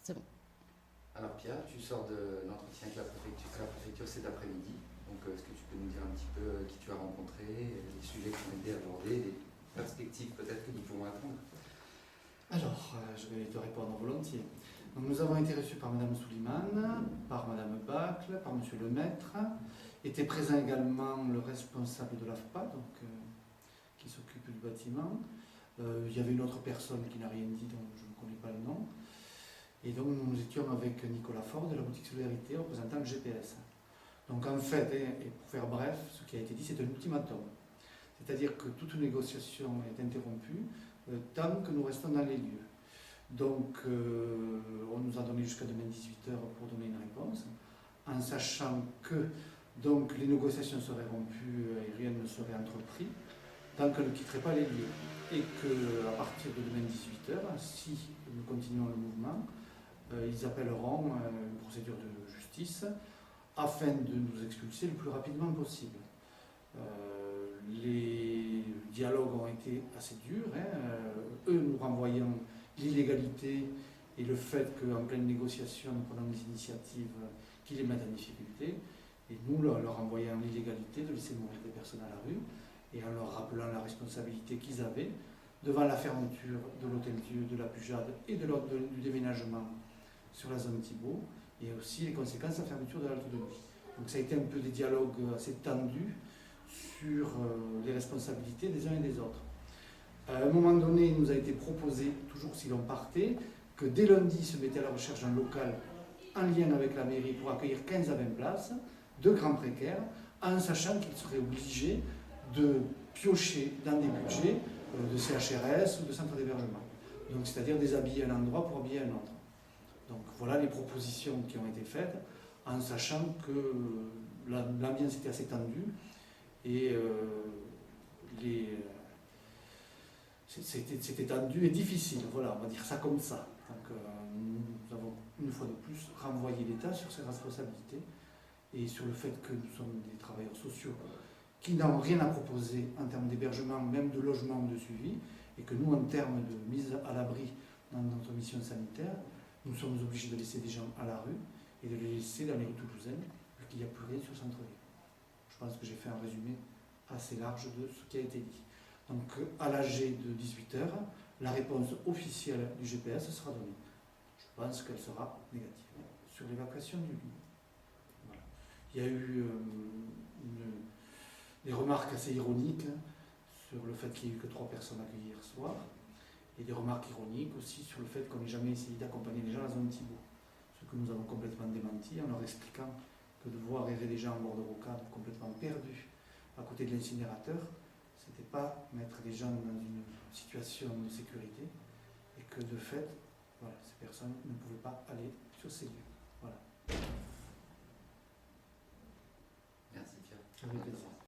C'est bon. Alors Pierre, tu sors de l'entretien avec la préfecture cet après-midi. Donc est-ce que tu peux nous dire un petit peu qui tu as rencontré, les sujets qui ont été abordés, les perspectives peut-être que nous pouvons attendre? Alors, je vais te répondre volontiers. Donc, nous avons été reçus par Madame Souliman, par Madame Bacle, par Monsieur Lemaître. Était présent également le responsable de l'AFPA, donc, qui s'occupe du bâtiment. Il y avait une autre personne qui n'a rien dit, dont je ne connais pas le nom. Et donc nous étions avec Nicolas Fort de la boutique Solidarité, représentant le GPS. Donc en fait, et pour faire bref, ce qui a été dit, c'est un ultimatum. C'est-à-dire que toute négociation est interrompue tant que nous restons dans les lieux. Donc on nous a donné jusqu'à demain 18h pour donner une réponse, en sachant que donc, les négociations seraient rompues et rien ne serait entrepris tant qu'elle ne quitterait pas les lieux. Et qu'à partir de demain 18h, si nous continuons le mouvement, ils appelleront une procédure de justice afin de nous expulser le plus rapidement possible. Les dialogues ont été assez durs, eux nous renvoyant l'illégalité et le fait qu'en pleine négociation nous prenons des initiatives qui les mettent en difficulté, et nous leur renvoyant l'illégalité de laisser mourir des personnes à la rue et en leur rappelant la responsabilité qu'ils avaient devant la fermeture de l'hôtel-Dieu, de la Pujade et du déménagement sur la zone Thibault, et aussi les conséquences de la fermeture de l'Halte de Nuit. Donc ça a été un peu des dialogues assez tendus sur les responsabilités des uns et des autres. À un moment donné, il nous a été proposé, toujours si l'on partait, que dès lundi se mettait à la recherche d'un local en lien avec la mairie pour accueillir 15 à 20 places, de grands précaires, en sachant qu'ils seraient obligés de piocher dans des budgets de CHRS ou de centres d'hébergement. Donc c'est-à-dire déshabiller un endroit pour habiller un autre. Donc voilà les propositions qui ont été faites, en sachant que l'ambiance était assez tendue et c'était tendu et difficile, voilà, on va dire ça comme ça. Donc nous avons une fois de plus renvoyé l'État sur ses responsabilités et sur le fait que nous sommes des travailleurs sociaux qui n'ont rien à proposer en termes d'hébergement, même de logement ou de suivi, et que nous, en termes de mise à l'abri dans notre mission sanitaire, nous sommes obligés de laisser des gens à la rue et de les laisser dans les rues toulousaines, vu qu'il n'y a plus rien sur le centre-ville. Je pense que j'ai fait un résumé assez large de ce qui a été dit. Donc, à l'AG de 18h, la réponse officielle du GPS sera donnée. Je pense qu'elle sera négative sur l'évacuation du lieu. Voilà. Il y a eu des remarques assez ironiques sur le fait qu'il n'y ait eu que 3 personnes accueillies hier soir, et des remarques ironiques aussi sur le fait qu'on n'ait jamais essayé d'accompagner les gens à la zone Thibault. Ce que nous avons complètement démenti en leur expliquant que de voir errer des gens en bord de rocade complètement perdus à côté de l'incinérateur, c'était pas mettre les gens dans une situation de sécurité, et que de fait, voilà, ces personnes ne pouvaient pas aller sur ces lieux.